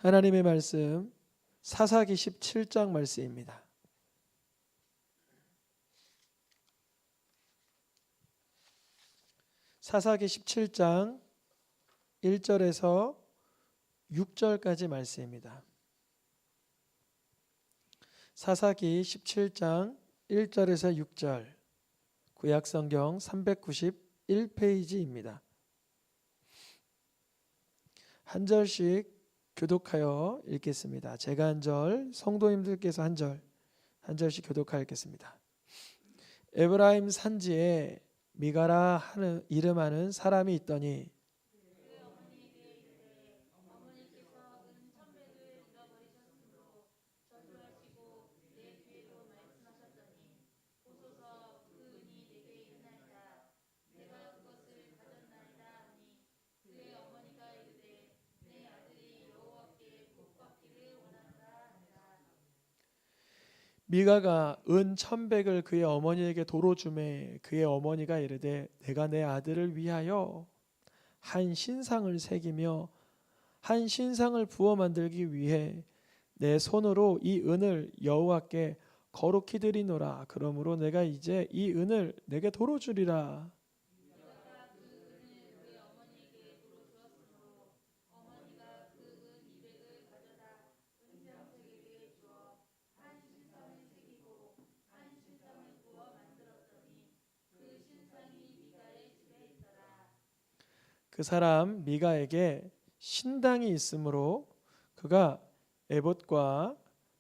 하나님의 말씀 사사기 17장 말씀입니다. 사사기 17장 1절에서 6절까지 말씀입니다. 사사기 17장 1절에서 6절, 구약성경 391페이지입니다. 한 절씩 교독하여 읽겠습니다. 제가 한 절, 성도님들께서 한 절씩 교독하여 읽겠습니다. 에브라임 산지에 미가라 하는 이름하는 사람이 있더니 미가가 은 1,100을 그의 어머니에게 도로 주매 그의 어머니가 이르되 내가 내 아들을 위하여 한 신상을 새기며 한 신상을 부어 만들기 위해 내 손으로 이 은을 여호와께 거룩히 드리노라. 그러므로 내가 이제 이 은을 내게 도로 주리라. 그 사람 미가에게 신당이 있으므로 그가 에봇과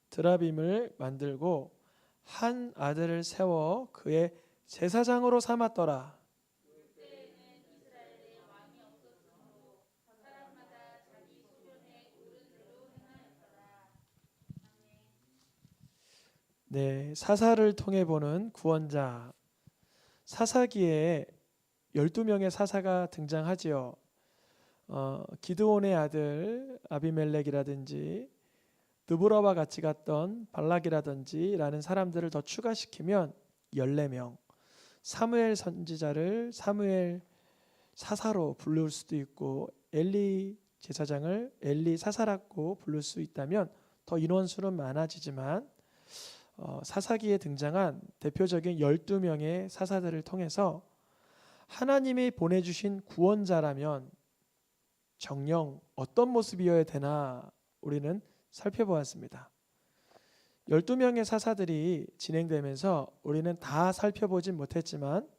드라빔을 만들고 한 아들을 세워 그의 제사장으로 삼았더라. 네, 사사를 통해 보는 구원자. 사사기에 12명의 사사가 등장하지요. 기드온의 아들 아비멜렉이라든지 드보라와 같이 갔던 발락이라든지 라는 사람들을 더 추가시키면 14명, 사무엘 선지자를 사무엘 사사로 부를 수도 있고 엘리 제사장을 엘리 사사라고 부를 수 있다면 더 인원수는 많아지지만 사사기에 등장한 대표적인 12명의 사사들을 통해서 하나님이 보내주신 구원자라면 정녕 어떤 모습이어야 되나 우리는 살펴보았습니다. 12명의 사사들이 진행되면서 우리는 다 살펴보진 못했지만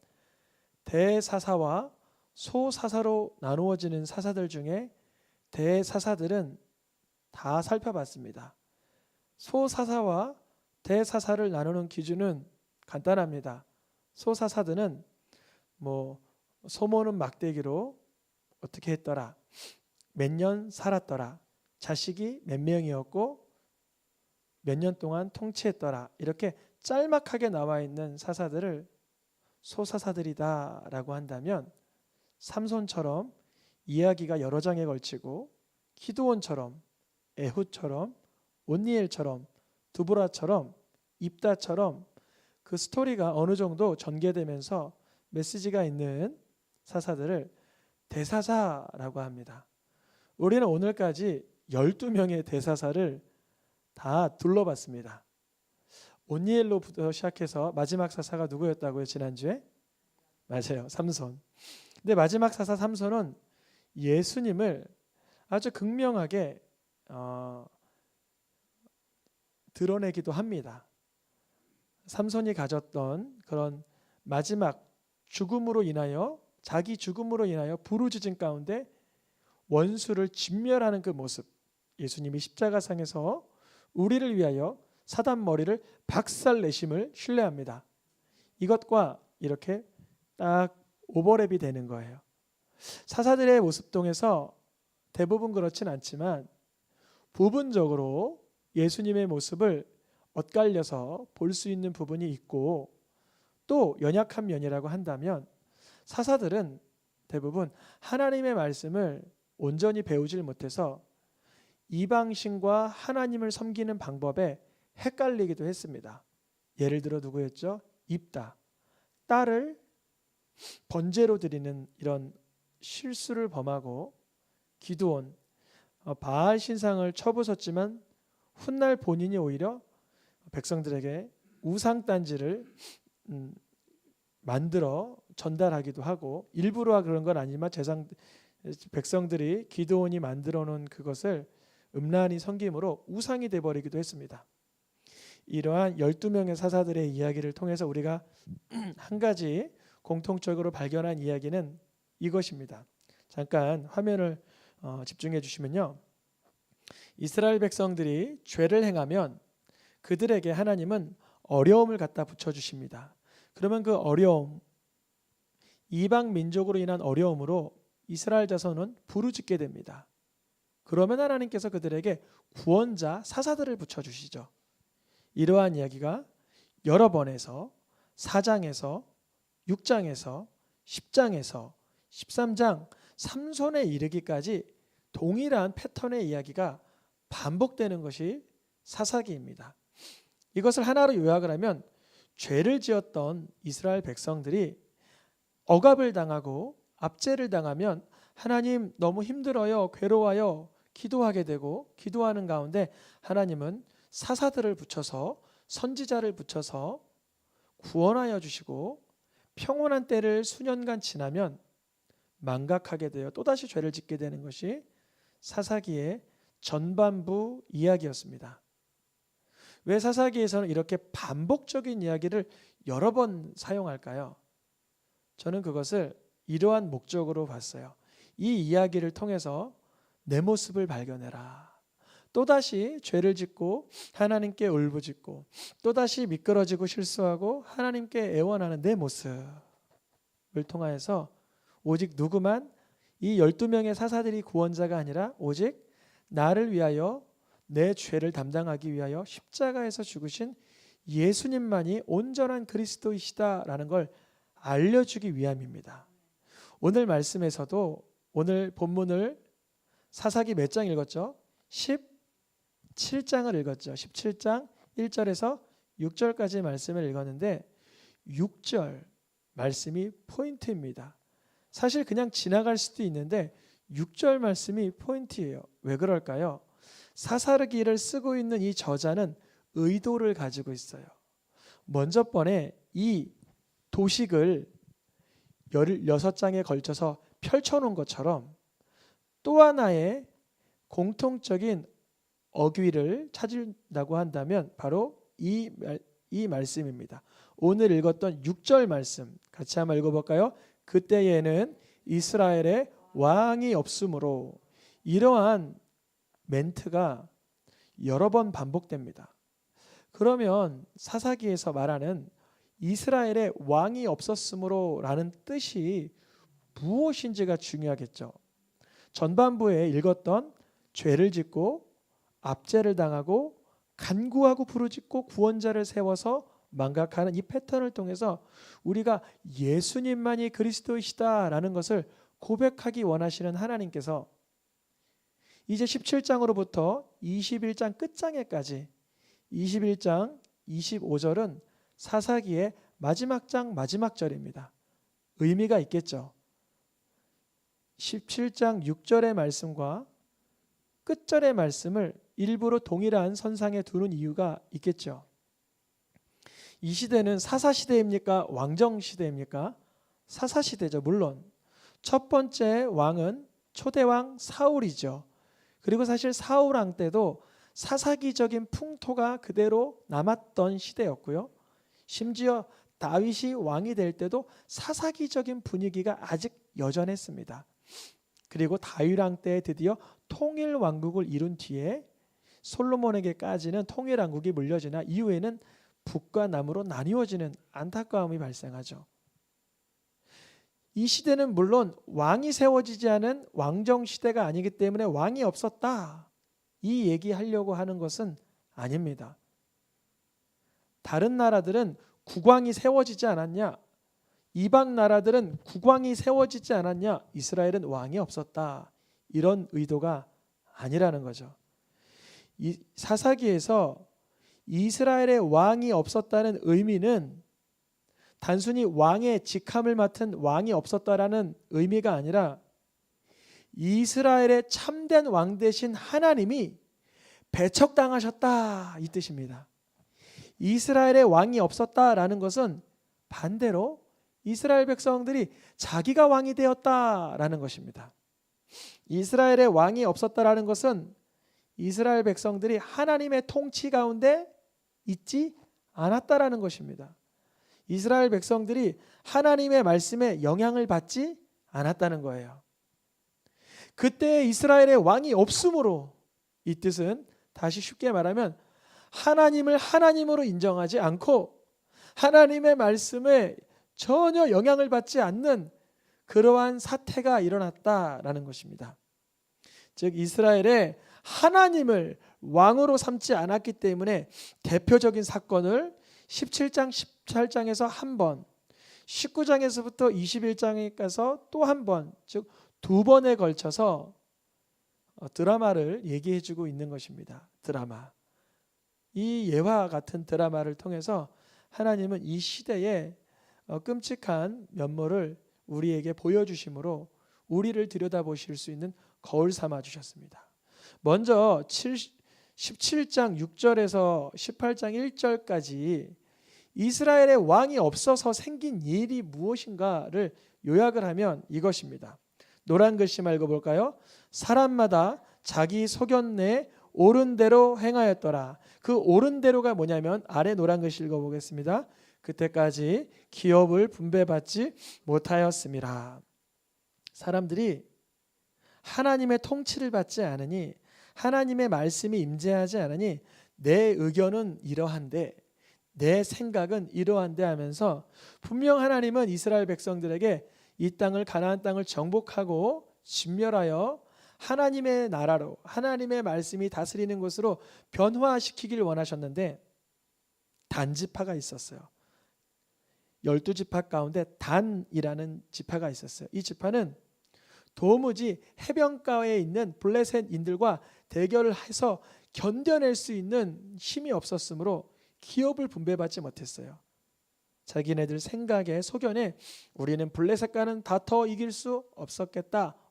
대사사와 소사사로 나누어지는 사사들 중에 대사사들은 다 살펴봤습니다. 소사사와 대사사를 나누는 기준은 간단합니다. 소사사들은 소모는 막대기로 어떻게 했더라, 몇 년 살았더라, 자식이 몇 명이었고 몇 년 동안 통치했더라, 이렇게 짤막하게 나와 있는 사사들을 소사사들이다 라고 한다면 삼손처럼 이야기가 여러 장에 걸치고 기드온처럼 에훗처럼 온니엘처럼 드보라처럼 입다처럼 그 스토리가 어느 정도 전개되면서 메시지가 있는 사사들을 대사사라고 합니다. 우리는 오늘까지 12명의 대사사를 다 둘러봤습니다. 온니엘로부터 시작해서 마지막 사사가 누구였다고요? 지난주에? 맞아요. 삼손. 근데 마지막 사사 삼손은 예수님을 아주 극명하게 드러내기도 합니다. 삼손이 가졌던 그런 마지막 죽음으로 인하여, 자기 죽음으로 인하여 부르짖은 가운데 원수를 진멸하는 그 모습, 예수님이 십자가상에서 우리를 위하여 사단 머리를 박살내심을 신뢰합니다. 이것과 이렇게 딱 오버랩이 되는 거예요. 사사들의 모습 통해서 대부분 그렇진 않지만 부분적으로 예수님의 모습을 엇갈려서 볼 수 있는 부분이 있고, 또 연약한 면이라고 한다면 사사들은 대부분 하나님의 말씀을 온전히 배우질 못해서 이방신과 하나님을 섬기는 방법에 헷갈리기도 했습니다. 예를 들어 누구였죠? 입다. 딸을 번제로 드리는 이런 실수를 범하고, 기드온 바알 신상을 쳐부쉈지만 훗날 본인이 오히려 백성들에게 우상 단지를 만들어 전달하기도 하고, 일부러 그런 건 아니지만 백성들이 기드온이 만들어 놓은 그것을 음란히 섬김으로 우상이 되어버리기도 했습니다. 이러한 12명의 사사들의 이야기를 통해서 우리가 한 가지 공통적으로 발견한 이야기는 이것입니다. 잠깐 화면을 집중해 주시면요, 이스라엘 백성들이 죄를 행하면 그들에게 하나님은 어려움을 갖다 붙여주십니다. 그러면 그 어려움, 이방 민족으로 인한 어려움으로 이스라엘 자손은 부르짖게 됩니다. 그러면 하나님께서 그들에게 구원자 사사들을 붙여주시죠. 이러한 이야기가 여러 번에서 4장에서 6장에서 10장에서 13장 삼손에 이르기까지 동일한 패턴의 이야기가 반복되는 것이 사사기입니다. 이것을 하나로 요약을 하면 죄를 지었던 이스라엘 백성들이 억압을 당하고 압제를 당하면 하나님 너무 힘들어요, 괴로워요 기도하게 되고, 기도하는 가운데 하나님은 사사들을 붙여서, 선지자를 붙여서 구원하여 주시고, 평온한 때를 수년간 지나면 망각하게 되어 또다시 죄를 짓게 되는 것이 사사기의 전반부 이야기였습니다. 왜 사사기에서는 이렇게 반복적인 이야기를 여러 번 사용할까요? 저는 그것을 이러한 목적으로 봤어요. 이 이야기를 통해서 내 모습을 발견해라. 또다시 죄를 짓고 하나님께 울부짖고 또다시 미끄러지고 실수하고 하나님께 애원하는 내 모습을 통하여서 오직 누구만, 이 12명의 사사들이 구원자가 아니라 오직 나를 위하여 내 죄를 담당하기 위하여 십자가에서 죽으신 예수님만이 온전한 그리스도이시다라는 걸 알려주기 위함입니다. 오늘 말씀에서도 오늘 본문을 사사기 몇 장 읽었죠? 17장을 읽었죠. 17장 1절에서 6절까지 말씀을 읽었는데 6절 말씀이 포인트입니다. 사실 그냥 지나갈 수도 있는데 6절 말씀이 포인트예요. 왜 그럴까요? 사사기를 쓰고 있는 이 저자는 의도를 가지고 있어요. 먼저 번에 이 도식을 16장에 걸쳐서 펼쳐놓은 것처럼 또 하나의 공통적인 어귀를 찾는다고 한다면 바로 이 말씀입니다. 오늘 읽었던 6절 말씀 같이 한번 읽어볼까요? 그때에는 이스라엘에 왕이 없으므로. 이러한 멘트가 여러 번 반복됩니다. 그러면 사사기에서 말하는 이스라엘에 왕이 없었으므로 라는 뜻이 무엇인지가 중요하겠죠. 전반부에 읽었던 죄를 짓고 압제를 당하고 간구하고 부르짖고 구원자를 세워서 망각하는 이 패턴을 통해서 우리가 예수님만이 그리스도이시다라는 것을 고백하기 원하시는 하나님께서 이제 17장으로부터 21장 끝장에까지 21장 25절은 사사기의 마지막 장 마지막 절입니다. 의미가 있겠죠. 17장 6절의 말씀과 끝절의 말씀을 일부러 동일한 선상에 두는 이유가 있겠죠. 이 시대는 사사시대입니까? 왕정시대입니까? 사사시대죠. 물론 첫 번째 왕은 초대왕 사울이죠. 그리고 사실 사울 왕 때도 사사기적인 풍토가 그대로 남았던 시대였고요. 심지어 다윗이 왕이 될 때도 사사기적인 분위기가 아직 여전했습니다. 그리고 다윗 왕 때 드디어 통일 왕국을 이룬 뒤에 솔로몬에게까지는 통일 왕국이 물려지나 이후에는 북과 남으로 나뉘어지는 안타까움이 발생하죠. 이 시대는 물론 왕이 세워지지 않은 왕정시대가 아니기 때문에 왕이 없었다, 이 얘기하려고 하는 것은 아닙니다. 다른 나라들은 국왕이 세워지지 않았냐? 이방 나라들은 국왕이 세워지지 않았냐? 이스라엘은 왕이 없었다, 이런 의도가 아니라는 거죠. 이 사사기에서 이스라엘의 왕이 없었다는 의미는 단순히 왕의 직함을 맡은 왕이 없었다라는 의미가 아니라 이스라엘의 참된 왕 되신 하나님이 배척당하셨다 이 뜻입니다. 이스라엘의 왕이 없었다라는 것은 반대로 이스라엘 백성들이 자기가 왕이 되었다라는 것입니다. 이스라엘의 왕이 없었다라는 것은 이스라엘 백성들이 하나님의 통치 가운데 있지 않았다라는 것입니다. 이스라엘 백성들이 하나님의 말씀에 영향을 받지 않았다는 거예요. 그때 이스라엘의 왕이 없으므로, 이 뜻은 다시 쉽게 말하면 하나님을 하나님으로 인정하지 않고 하나님의 말씀에 전혀 영향을 받지 않는 그러한 사태가 일어났다라는 것입니다. 즉 이스라엘에 하나님을 왕으로 삼지 않았기 때문에 대표적인 사건을 17장 18장에서 한 번, 19장에서부터 21장에 가서 또 한 번, 즉 두 번에 걸쳐서 드라마를 얘기해 주고 있는 것입니다. 드라마. 이 예와 같은 드라마를 통해서 하나님은 이 시대의 끔찍한 면모를 우리에게 보여주심으로 우리를 들여다보실 수 있는 거울 삼아 주셨습니다. 먼저 17장 6절에서 18장 1절까지 이스라엘의 왕이 없어서 생긴 일이 무엇인가를 요약을 하면 이것입니다. 노란 글씨만 읽어볼까요? 사람마다 자기 소견 내 옳은 대로 행하였더라. 그 옳은 대로가 뭐냐면 아래 노란 글씨 읽어보겠습니다. 그때까지 기업을 분배받지 못하였음이라. 사람들이 하나님의 통치를 받지 않으니, 하나님의 말씀이 임재하지 않으니 내 의견은 이러한데, 내 생각은 이러한데 하면서 분명 하나님은 이스라엘 백성들에게 이 땅을, 가나안 땅을 정복하고 진멸하여 하나님의 나라로, 하나님의 말씀이 다스리는 곳으로 변화시키길 원하셨는데 단지파가 있었어요. 12지파 가운데 단이라는 지파가 있었어요. 이 지파는 도무지 해변가에 있는 블레셋인들과 대결을 해서 견뎌낼 수 있는 힘이 없었으므로 기업을 분배받지 못했어요. 자기네들 생각에, 소견에 우리는 블레셋과는 다퉈 이길 수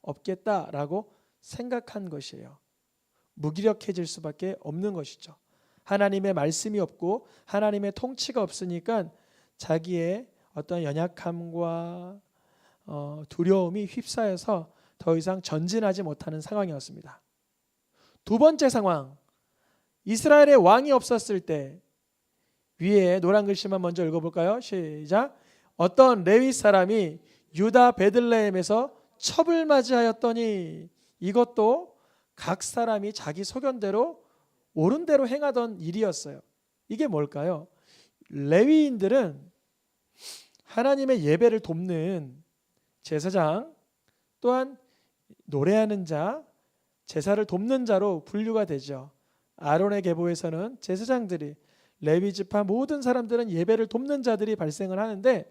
없겠다라고 생각한 것이에요. 무기력해질 수밖에 없는 것이죠. 하나님의 말씀이 없고 하나님의 통치가 없으니까 자기의 어떤 연약함과 두려움이 휩싸여서 더 이상 전진하지 못하는 상황이었습니다. 두 번째 상황, 이스라엘의 왕이 없었을 때, 위에 노란 글씨만 먼저 읽어볼까요? 시작. 어떤 레위 사람이 유다 베들레헴에서 첩을 맞이하였더니, 이것도 각 사람이 자기 소견대로 옳은 대로 행하던 일이었어요. 이게 뭘까요? 레위인들은 하나님의 예배를 돕는 제사장, 또한 노래하는 자, 제사를 돕는 자로 분류가 되죠. 아론의 계보에서는 제사장들이, 레위 지파 모든 사람들은 예배를 돕는 자들이 발생을 하는데,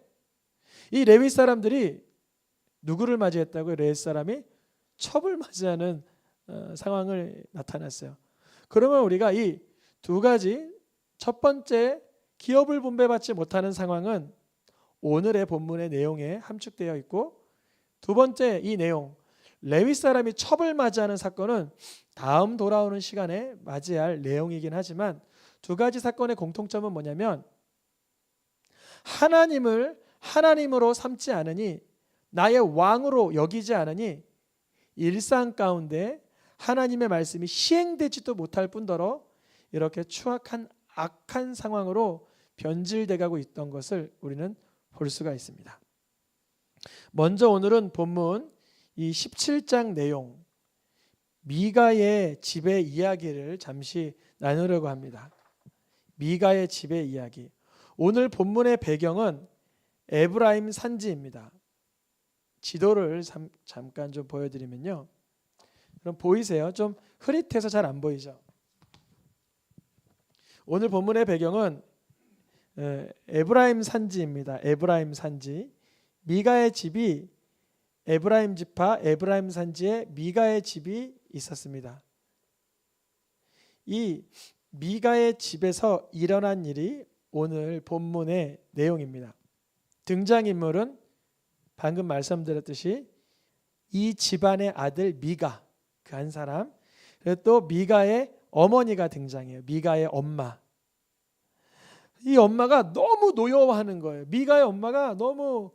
이 레위 사람들이 누구를 맞이했다고요? 레위 사람이 첩을 맞이하는 상황을 나타났어요. 그러면 우리가 이 두 가지, 첫 번째 기업을 분배받지 못하는 상황은 오늘의 본문의 내용에 함축되어 있고, 두 번째 이 내용, 레위 사람이 첩을 맞이하는 사건은 다음 돌아오는 시간에 맞이할 내용이긴 하지만 두 가지 사건의 공통점은 뭐냐면, 하나님을 하나님으로 삼지 않으니, 나의 왕으로 여기지 않으니 일상 가운데 하나님의 말씀이 시행되지도 못할 뿐더러 이렇게 추악한 악한 상황으로 변질돼 가고 있던 것을 우리는 볼 수가 있습니다. 먼저 오늘은 본문 이 17장 내용, 미가의 집의 이야기를 잠시 나누려고 합니다. 미가의 집의 이야기. 오늘 본문의 배경은 에브라임 산지입니다. 지도를 잠깐 좀 보여드리면요. 그럼 보이세요? 좀 흐릿해서 잘 안 보이죠? 오늘 본문의 배경은 에브라임 산지입니다. 에브라임 산지. 미가의 집이 에브라임 지파 에브라임 산지에 미가의 집이 있었습니다. 이 미가의 집에서 일어난 일이 오늘 본문의 내용입니다. 등장인물은 방금 말씀드렸듯이 이 집안의 아들 미가, 그 한 사람, 그리고 또 미가의 어머니가 등장해요. 미가의 엄마. 이 엄마가 너무 노여워하는 거예요. 미가의 엄마가 너무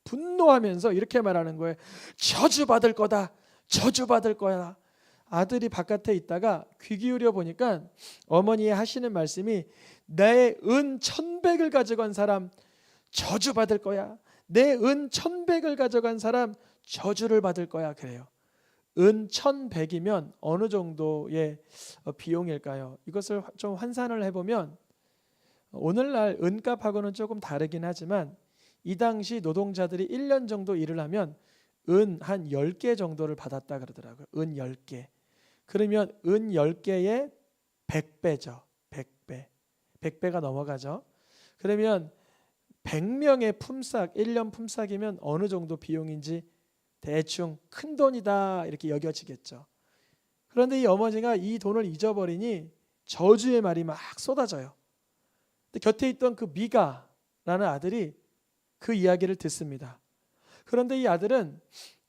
분노하면서 이렇게 말하는 거예요. 저주받을 거다. 저주받을 거야. 아들이 바깥에 있다가 귀 기울여 보니까 어머니 하시는 말씀이 내 은 1,100을 가져간 사람 저주받을 거야. 내 은 1,100을 가져간 사람 저주를 받을 거야. 그래요. 은 1,100이면 어느 정도의 비용일까요? 이것을 좀 환산을 해보면 오늘날 은값하고는 조금 다르긴 하지만 이 당시 노동자들이 1년 정도 일을 하면 은 한 10개 정도를 받았다 그러더라고요. 은 10개. 그러면 은 10개에 100배죠. 100배. 100배가 넘어가죠. 그러면 100명의 품삯, 1년 품삯이면 어느 정도 비용인지 대충 큰 돈이다 이렇게 여겨지겠죠. 그런데 이 어머니가 이 돈을 잊어버리니 저주의 말이 막 쏟아져요. 근데 곁에 있던 그 미가라는 아들이 그 이야기를 듣습니다. 그런데 이 아들은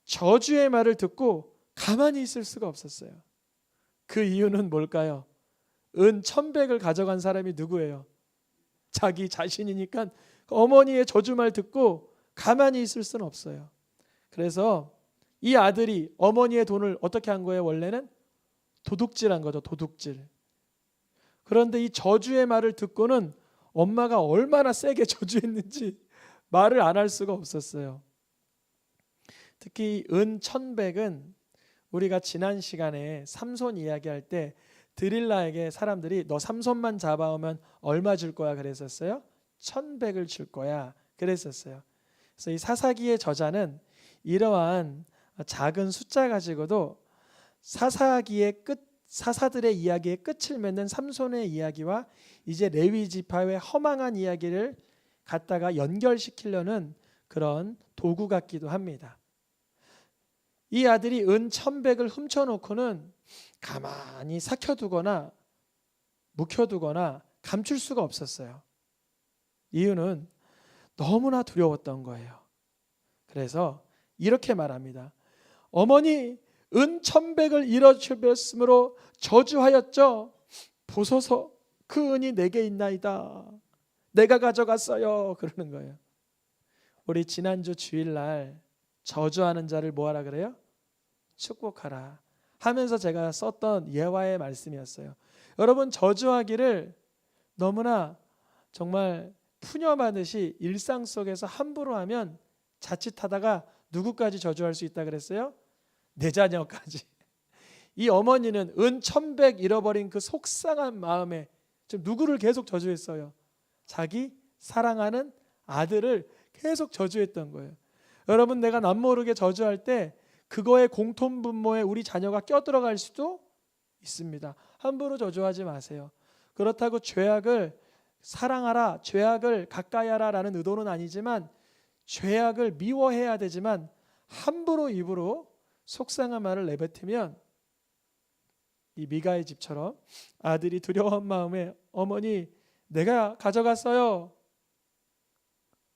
저주의 말을 듣고 가만히 있을 수가 없었어요. 그 이유는 뭘까요? 은 1,100을 가져간 사람이 누구예요? 자기 자신이니까 어머니의 저주말 듣고 가만히 있을 수는 없어요. 그래서 이 아들이 어머니의 돈을 어떻게 한 거예요? 원래는 도둑질한 거죠. 도둑질. 그런데 이 저주의 말을 듣고는 엄마가 얼마나 세게 저주했는지 말을 안 할 수가 없었어요. 특히 은 1,100은 우리가 지난 시간에 삼손 이야기할 때 드릴라에게 사람들이 너 삼손만 잡아오면 얼마 줄 거야 그랬었어요? 1,100을 줄 거야 그랬었어요. 그래서 이 사사기의 저자는 이러한 작은 숫자 가지고도 사사들의 이야기의 끝을 맺는 삼손의 이야기와 이제 레위 지파의 허망한 이야기를 갖다가 연결시키려는 그런 도구 같기도 합니다. 이 아들이 은 1,100을 훔쳐놓고는 가만히 삭혀두거나 묵혀두거나 감출 수가 없었어요. 이유는 너무나 두려웠던 거예요. 그래서 이렇게 말합니다. 어머니 은 1,100을 잃어버렸으므로 저주하였죠. 보소서 그 은이 내게 있나이다. 내가 가져갔어요. 그러는 거예요. 우리 지난주 주일날 저주하는 자를 뭐하라 그래요? 축복하라 하면서 제가 썼던 예화의 말씀이었어요. 여러분 저주하기를 너무나 정말 푸념하듯이 일상 속에서 함부로 하면 자칫하다가 누구까지 저주할 수 있다 그랬어요? 내 자녀까지. 이 어머니는 은 1,100 잃어버린 그 속상한 마음에 지금 누구를 계속 저주했어요? 자기 사랑하는 아들을 계속 저주했던 거예요. 여러분 내가 남모르게 저주할 때 그거의 공통분모에 우리 자녀가 껴들어갈 수도 있습니다. 함부로 저주하지 마세요. 그렇다고 죄악을 사랑하라, 죄악을 가까이 하라라는 의도는 아니지만 죄악을 미워해야 되지만 함부로 입으로 속상한 말을 내뱉으면 이 미가의 집처럼 아들이 두려운 마음에 어머니 내가 가져갔어요.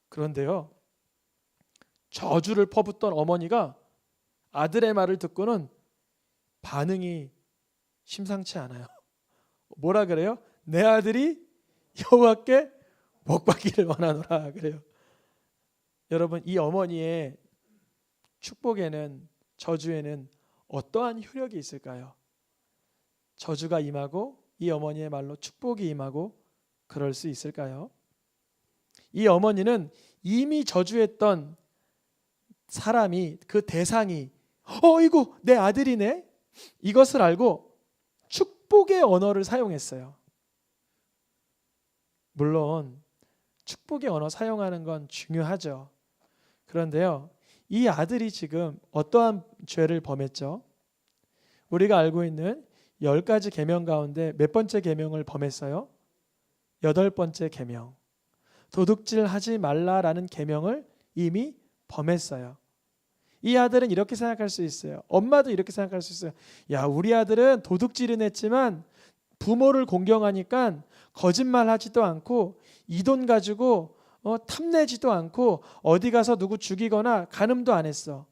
그런데요 저주를 퍼붓던 어머니가 아들의 말을 듣고는 반응이 심상치 않아요. 뭐라 그래요? 내 아들이 여호와께 복받기를 원하노라 그래요. 여러분 이 어머니의 축복에는 저주에는 어떠한 효력이 있을까요? 저주가 임하고 이 어머니의 말로 축복이 임하고 그럴 수 있을까요? 이 어머니는 이미 저주했던 사람이 그 대상이 이거 내 아들이네 이것을 알고 축복의 언어를 사용했어요. 물론 축복의 언어 사용하는 건 중요하죠. 그런데요 이 아들이 지금 어떠한 죄를 범했죠? 우리가 알고 있는 10가지 계명 가운데 몇 번째 계명을 범했어요? 8번째 계명. 도둑질하지 말라라는 계명을 이미 범했어요. 이 아들은 이렇게 생각할 수 있어요. 엄마도 이렇게 생각할 수 있어요. 야, 우리 아들은 도둑질은 했지만 부모를 공경하니까 거짓말하지도 않고 이 돈 가지고 탐내지도 않고 어디 가서 누구 죽이거나 간음도 안 했어.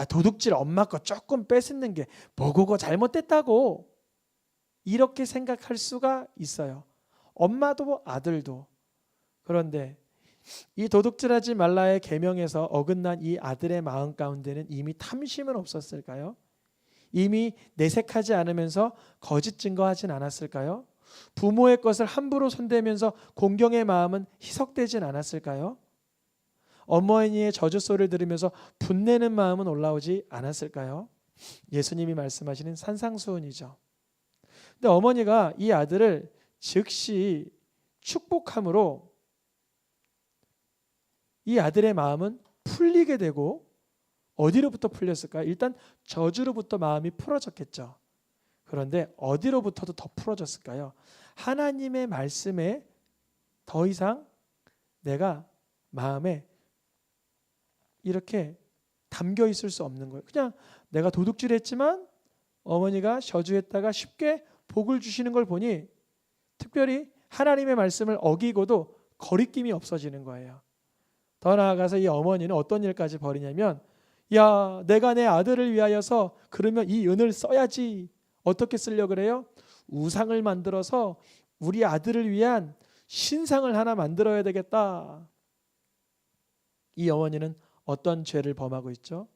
도둑질 엄마 거 조금 뺏는 게 뭐고 잘못됐다고 이렇게 생각할 수가 있어요. 엄마도 아들도. 그런데 이 도둑질하지 말라의 계명에서 어긋난 이 아들의 마음 가운데는 이미 탐심은 없었을까요? 이미 내색하지 않으면서 거짓 증거하진 않았을까요? 부모의 것을 함부로 손대면서 공경의 마음은 희석되진 않았을까요? 어머니의 저주 소리를 들으면서 분내는 마음은 올라오지 않았을까요? 예수님이 말씀하시는 산상수훈이죠. 근데 어머니가 이 아들을 즉시 축복함으로 이 아들의 마음은 풀리게 되고, 어디로부터 풀렸을까요? 일단 저주로부터 마음이 풀어졌겠죠. 그런데 어디로부터도 더 풀어졌을까요? 하나님의 말씀에 더 이상 내가 마음에 이렇게 담겨 있을 수 없는 거예요. 그냥 내가 도둑질했지만 어머니가 저주했다가 쉽게 복을 주시는 걸 보니 특별히 하나님의 말씀을 어기고도 거리낌이 없어지는 거예요. 더 나아가서 이 어머니는 어떤 일까지 벌이냐면, 야, 내가 내 아들을 위하여서 그러면 이 은을 써야지. 어떻게 쓰려고 그래요? 우상을 만들어서 우리 아들을 위한 신상을 하나 만들어야 되겠다. 이 어머니는 어떤 죄를 범하고 있죠?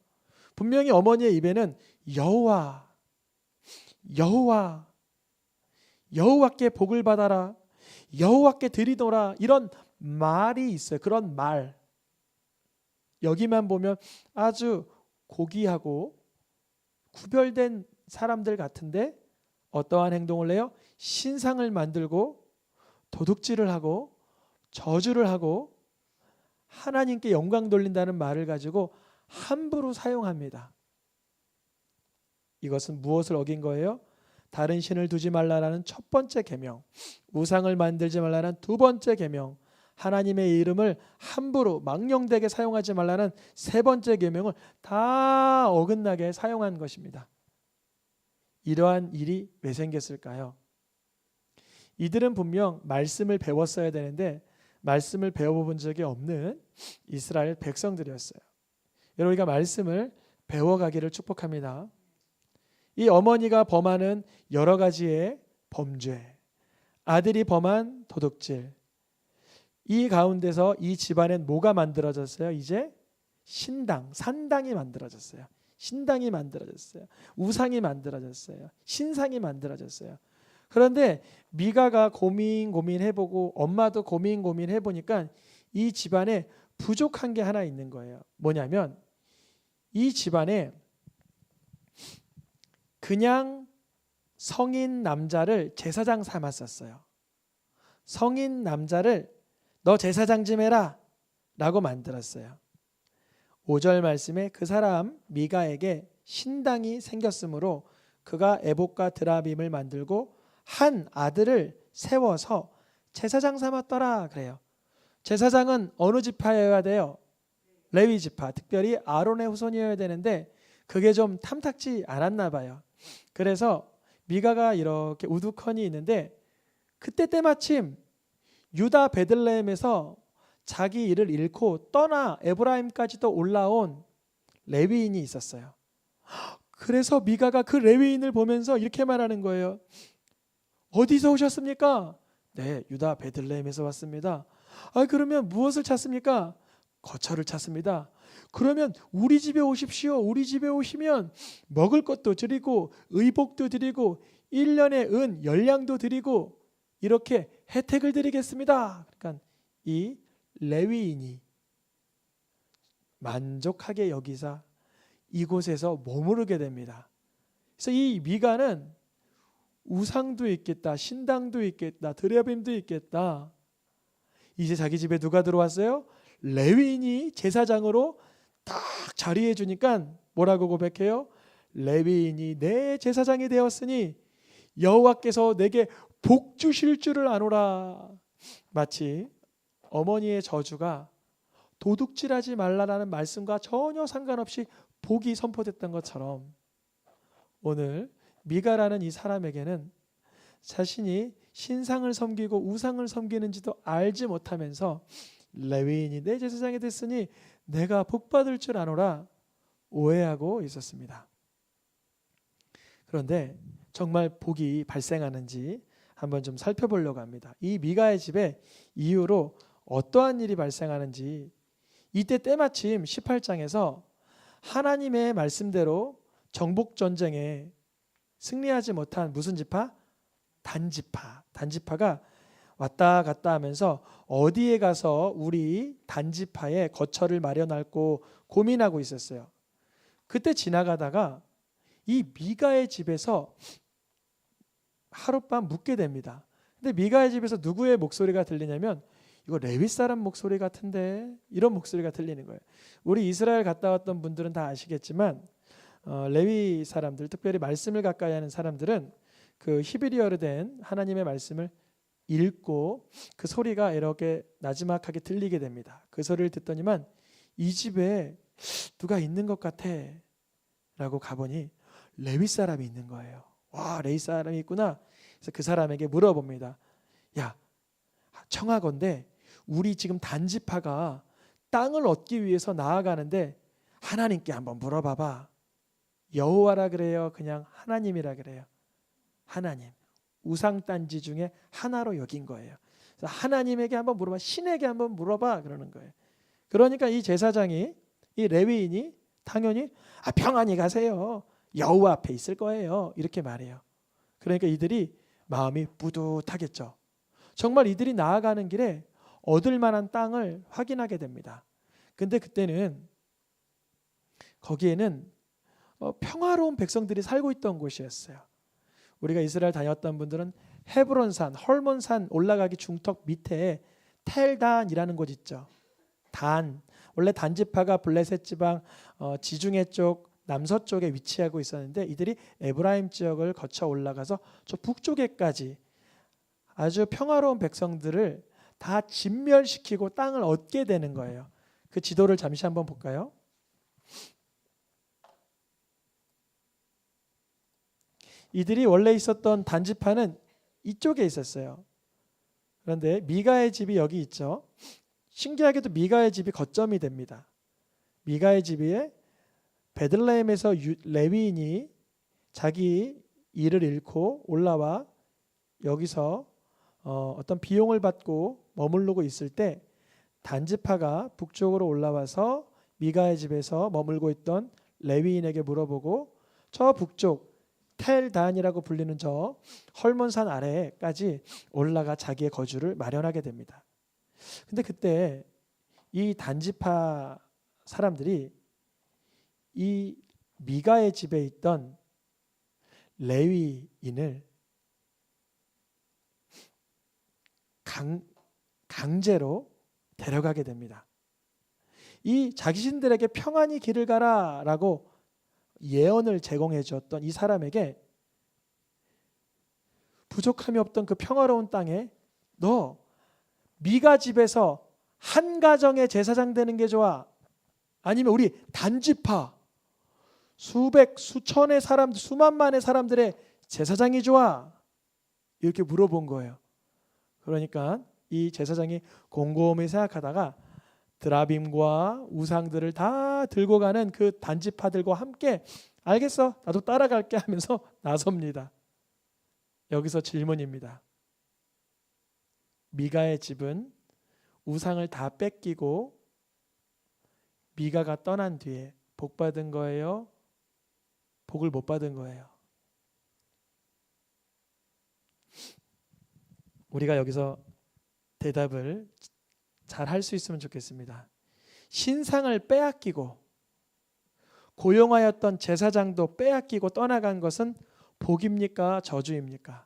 분명히 어머니의 입에는 여호와께 복을 받아라, 여호와께 드리노라, 이런 말이 있어요. 그런 말. 여기만 보면 아주 고귀하고 구별된 사람들 같은데 어떠한 행동을 해요? 신상을 만들고 도둑질을 하고 저주를 하고 하나님께 영광 돌린다는 말을 가지고 함부로 사용합니다. 이것은 무엇을 어긴 거예요? 다른 신을 두지 말라라는 첫 번째 계명, 우상을 만들지 말라는 두 번째 계명, 하나님의 이름을 함부로 망령되게 사용하지 말라는 세 번째 계명을 다 어긋나게 사용한 것입니다. 이러한 일이 왜 생겼을까요? 이들은 분명 말씀을 배웠어야 되는데 말씀을 배워본 적이 없는 이스라엘 백성들이었어요. 여러분, 우리가 말씀을 배워가기를 축복합니다. 이 어머니가 범하는 여러 가지의 범죄, 아들이 범한 도둑질, 이 가운데서 이 집안엔 뭐가 만들어졌어요? 이제 산당이 만들어졌어요. 신당이 만들어졌어요. 우상이 만들어졌어요. 신상이 만들어졌어요. 그런데 미가가 고민해보고 엄마도 고민해보니까 이 집안에 부족한 게 하나 있는 거예요. 뭐냐면 이 집안에 그냥 성인 남자를 제사장 삼았었어요. 성인 남자를 너 제사장 좀 해라 라고 만들었어요. 5절 말씀에 그 사람 미가에게 신당이 생겼으므로 그가 에봇과 드라빔을 만들고 한 아들을 세워서 제사장 삼았더라 그래요. 제사장은 어느 지파여야 돼요? 레위 지파, 특별히 아론의 후손이어야 되는데 그게 좀 탐탁지 않았나 봐요. 그래서 미가가 이렇게 우두커니 있는데 그때 때마침 유다 베들레헴에서 자기 일을 잃고 떠나 에브라임까지도 올라온 레위인이 있었어요. 그래서 미가가 그 레위인을 보면서 이렇게 말하는 거예요. 어디서 오셨습니까? 네, 유다 베들레헴에서 왔습니다. 그러면 무엇을 찾습니까? 거처를 찾습니다. 그러면 우리 집에 오십시오. 우리 집에 오시면 먹을 것도 드리고 의복도 드리고 1년의 은 열량도 드리고 이렇게 혜택을 드리겠습니다. 그러니까 이 레위인이 만족하게 여기사 이곳에서 머무르게 됩니다. 그래서 이 미가는 우상도 있겠다, 신당도 있겠다, 드라빔도 있겠다. 이제 자기 집에 누가 들어왔어요? 레위인이 제사장으로 딱 자리해 주니까 뭐라고 고백해요? 레위인이 내 제사장이 되었으니 여호와께서 내게 복 주실 줄을 아노라. 마치 어머니의 저주가 도둑질하지 말라라는 말씀과 전혀 상관없이 복이 선포됐던 것처럼 오늘 미가라는 이 사람에게는 자신이 신상을 섬기고 우상을 섬기는지도 알지 못하면서 레위인이 내 제사장이 됐으니 내가 복받을 줄 아노라. 오해하고 있었습니다. 그런데 정말 복이 발생하는지 한번 좀 살펴보려고 합니다. 이 미가의 집에 이후로 어떠한 일이 발생하는지, 이때 때마침 18장에서 하나님의 말씀대로 정복 전쟁에 승리하지 못한 무슨 지파? 단지파가 왔다 갔다 하면서 어디에 가서 우리 단지파에 거처를 마련할고 고민하고 있었어요. 그때 지나가다가 이 미가의 집에서 하룻밤 묵게 됩니다. 근데 미가의 집에서 누구의 목소리가 들리냐면, 이거 레위 사람 목소리 같은데, 이런 목소리가 들리는 거예요. 우리 이스라엘 갔다 왔던 분들은 다 아시겠지만 레위 사람들, 특별히 말씀을 가까이 하는 사람들은 그 히브리어로 된 하나님의 말씀을 읽고 그 소리가 이렇게 나지막하게 들리게 됩니다. 그 소리를 듣더니만 이 집에 누가 있는 것 같아 라고 가보니 레위 사람이 있는 거예요. 와, 레위 사람이 있구나. 그래서 그 사람에게 물어봅니다. 야, 청하건대 우리 지금 단지파가 땅을 얻기 위해서 나아가는데 하나님께 한번 물어봐봐. 여호와라 그래요? 그냥 하나님이라 그래요? 하나님. 우상단지 중에 하나로 여긴 거예요. 그래서 하나님에게 한번 물어봐, 신에게 한번 물어봐 그러는 거예요. 그러니까 이 제사장이, 이 레위인이 당연히 평안히 가세요. 여호와 앞에 있을 거예요. 이렇게 말해요. 그러니까 이들이 마음이 뿌듯하겠죠. 정말 이들이 나아가는 길에 얻을 만한 땅을 확인하게 됩니다. 근데 그때는 거기에는 평화로운 백성들이 살고 있던 곳이었어요. 우리가 이스라엘 다녔던 분들은 헤브론산, 헐몬산 올라가기 중턱 밑에 텔단이라는 곳 있죠. 단, 원래 단지파가 블레셋 지방 지중해 쪽 남서쪽에 위치하고 있었는데 이들이 에브라임 지역을 거쳐 올라가서 저 북쪽에까지 아주 평화로운 백성들을 다 진멸시키고 땅을 얻게 되는 거예요. 그 지도를 잠시 한번 볼까요? 이들이 원래 있었던 단지파는 이쪽에 있었어요. 그런데 미가의 집이 여기 있죠. 신기하게도 미가의 집이 거점이 됩니다. 미가의 집에 베들레헴에서 레위인이 자기 일을 잃고 올라와 여기서 어떤 비용을 받고 머무르고 있을 때 단지파가 북쪽으로 올라와서 미가의 집에서 머물고 있던 레위인에게 물어보고 저 북쪽 텔단이라고 불리는 저 헐몬산 아래까지 올라가 자기의 거주를 마련하게 됩니다. 근데 그때 이 단지파 사람들이 이 미가의 집에 있던 레위인을 강제로 데려가게 됩니다. 이 자신들에게 평안히 길을 가라라고 예언을 제공해 주었던 이 사람에게 부족함이 없던 그 평화로운 땅에 너 미가 집에서 한 가정의 제사장 되는 게 좋아? 아니면 우리 단지파 수백 수천의 사람들, 수만만의 사람들의 제사장이 좋아? 이렇게 물어본 거예요. 그러니까 이 제사장이 곰곰이 생각하다가 드라빔과 우상들을 다 들고 가는 그 단지파들과 함께 알겠어, 나도 따라갈게 하면서 나섭니다. 여기서 질문입니다. 미가의 집은 우상을 다 뺏기고 미가가 떠난 뒤에 복 받은 거예요? 복을 못 받은 거예요? 우리가 여기서 대답을 잘 할 수 있으면 좋겠습니다. 신상을 빼앗기고 고용하였던 제사장도 빼앗기고 떠나간 것은 복입니까? 저주입니까?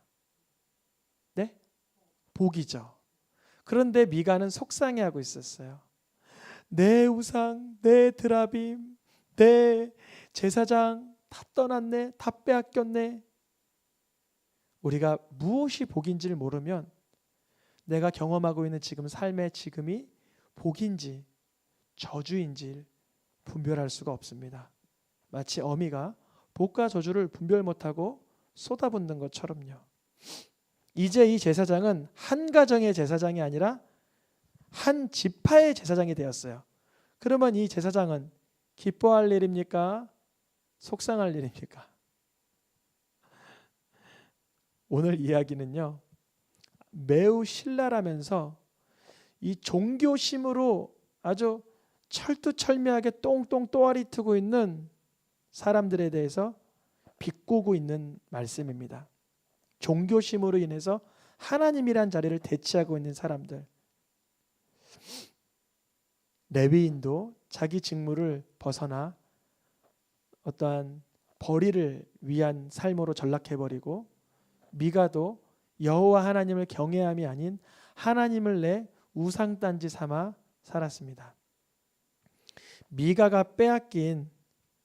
네? 복이죠. 그런데 미가는 속상해하고 있었어요. 내 우상, 내 드라빔, 내 제사장 다 떠났네, 다 빼앗겼네. 우리가 무엇이 복인지를 모르면 내가 경험하고 있는 지금 삶의 지금이 복인지 저주인지 분별할 수가 없습니다. 마치 어미가 복과 저주를 분별 못하고 쏟아붓는 것처럼요. 이제 이 제사장은 한 가정의 제사장이 아니라 한 지파의 제사장이 되었어요. 그러면 이 제사장은 기뻐할 일입니까? 속상할 일입니까? 오늘 이야기는요, 매우 신랄하면서 이 종교심으로 아주 철두철미하게 똥똥 또아리 트고 있는 사람들에 대해서 비꼬고 있는 말씀입니다. 종교심으로 인해서 하나님이란 자리를 대체하고 있는 사람들. 레위인도 자기 직무를 벗어나 어떠한 벌이를 위한 삶으로 전락해버리고, 미가도 여호와 하나님을 경외함이 아닌 하나님을 내 우상단지 삼아 살았습니다. 미가가 빼앗긴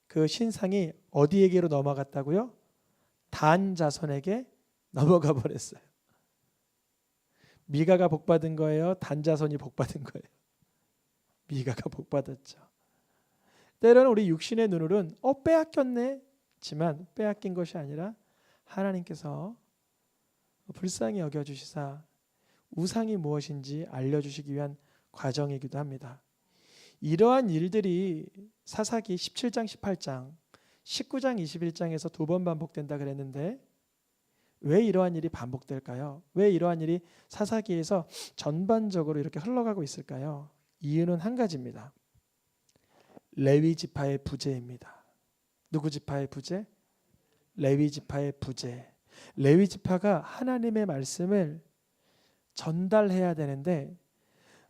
그 신상이 어디에게로 넘어갔다고요? 단 자손에게 넘어가 버렸어요. 미가가 복받은 거예요? 단 자손이 복받은 거예요? 미가가 복받았죠. 때로는 우리 육신의 눈으로는 빼앗겼네 지만 빼앗긴 것이 아니라 하나님께서 불쌍히 여겨주시사 우상이 무엇인지 알려주시기 위한 과정이기도 합니다. 이러한 일들이 사사기 17장 18장 19장 21장에서 두 번 반복된다 그랬는데 왜 이러한 일이 반복될까요? 왜 이러한 일이 사사기에서 전반적으로 이렇게 흘러가고 있을까요? 이유는 한 가지입니다. 레위 지파의 부재입니다. 누구 지파의 부재? 레위 지파의 부재. 레위 지파가 하나님의 말씀을 전달해야 되는데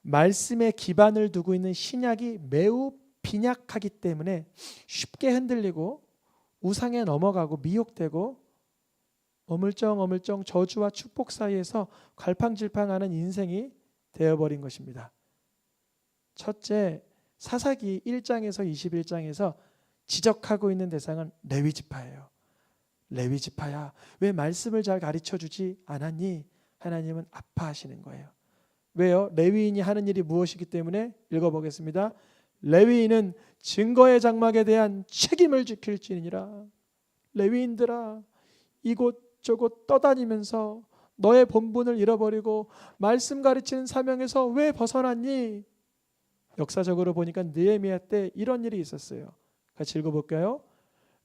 말씀에 기반을 두고 있는 신약이 매우 빈약하기 때문에 쉽게 흔들리고 우상에 넘어가고 미혹되고 어물쩡 저주와 축복 사이에서 갈팡질팡하는 인생이 되어버린 것입니다. 첫째, 사사기 1장에서 21장에서 지적하고 있는 대상은 레위 지파예요. 레위 지파야, 왜 말씀을 잘 가르쳐주지 않았니? 하나님은 아파하시는 거예요. 왜요? 레위인이 하는 일이 무엇이기 때문에? 읽어보겠습니다. 레위인은 증거의 장막에 대한 책임을 지킬지니라. 레위인들아, 이곳저곳 떠다니면서 너의 본분을 잃어버리고 말씀 가르치는 사명에서 왜 벗어났니? 역사적으로 보니까 느헤미야 때 이런 일이 있었어요. 같이 읽어볼까요?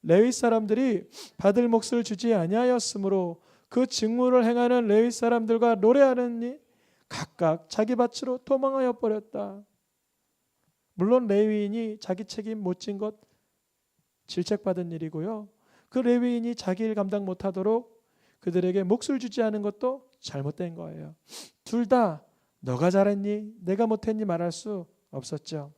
레위 사람들이 받을 몫을 주지 아니하였으므로 그 직무를 행하는 레위 사람들과 노래하느니 각각 자기 밭으로 도망하여 버렸다. 물론 레위인이 자기 책임 못 진 것 질책받은 일이고요. 그 레위인이 자기 일 감당 못하도록 그들에게 몫을 주지 않은 것도 잘못된 거예요. 둘 다 너가 잘했니? 내가 못했니? 말할 수 없었죠.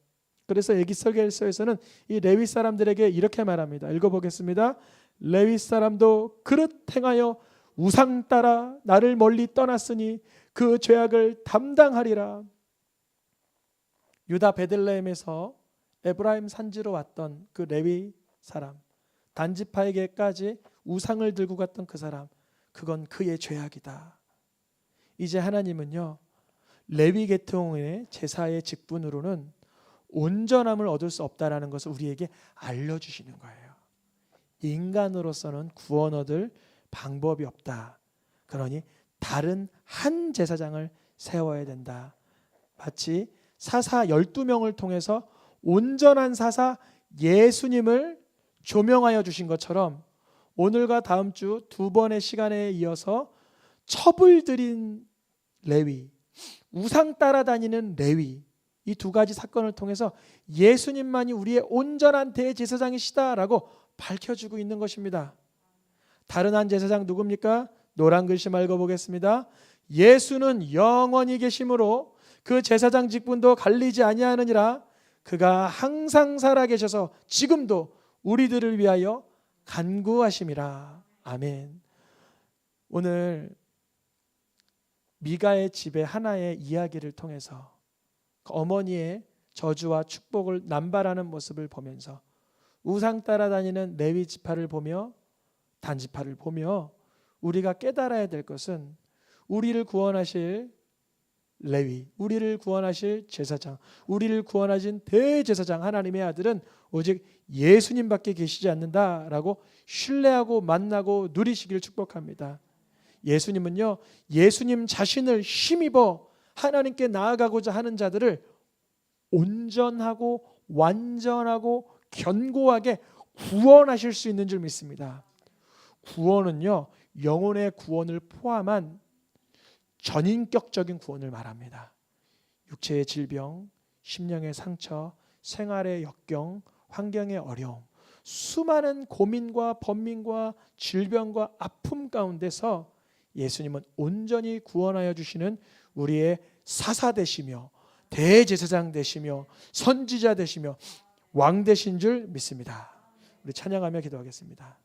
그래서 에기설계서에서는 이 레위 사람들에게 이렇게 말합니다. 읽어보겠습니다. 레위 사람도 그릇 행하여 우상 따라 나를 멀리 떠났으니 그 죄악을 담당하리라. 유다 베들레헴에서 에브라임 산지로 왔던 그 레위 사람, 단지파에게까지 우상을 들고 갔던 그 사람, 그건 그의 죄악이다. 이제 하나님은요, 레위 계통의 제사의 직분으로는 온전함을 얻을 수 없다라는 것을 우리에게 알려주시는 거예요. 인간으로서는 구원 얻을 방법이 없다. 그러니 다른 한 제사장을 세워야 된다. 마치 사사 12명을 통해서 온전한 사사 예수님을 조명하여 주신 것처럼 오늘과 다음 주 두 번의 시간에 이어서 첩을 들인 레위, 우상 따라다니는 레위, 이 두 가지 사건을 통해서 예수님만이 우리의 온전한 대제사장이시다라고 밝혀주고 있는 것입니다. 다른 한 제사장 누굽니까? 노란 글씨 읽어보겠습니다. 예수는 영원히 계심으로 그 제사장 직분도 갈리지 아니하느니라. 그가 항상 살아계셔서 지금도 우리들을 위하여 간구하심이라. 아멘. 오늘 미가의 집의 하나의 이야기를 통해서 그 어머니의 저주와 축복을 남발하는 모습을 보면서 우상 따라다니는 레위 지파를 보며 단지파를 보며 우리가 깨달아야 될 것은 우리를 구원하실 레위, 우리를 구원하실 제사장, 우리를 구원하신 대제사장 하나님의 아들은 오직 예수님밖에 계시지 않는다라고 신뢰하고 만나고 누리시기를 축복합니다. 예수님은요, 예수님 자신을 힘입어 하나님께 나아가고자 하는 자들을 온전하고 완전하고 견고하게 구원하실 수 있는 줄 믿습니다. 구원은요, 영혼의 구원을 포함한 전인격적인 구원을 말합니다. 육체의 질병, 심령의 상처, 생활의 역경, 환경의 어려움, 수많은 고민과 번민과 질병과 아픔 가운데서 예수님은 온전히 구원하여 주시는 우리의 사사 되시며 대제사장 되시며 선지자 되시며 왕 되신 줄 믿습니다. 우리 찬양하며 기도하겠습니다.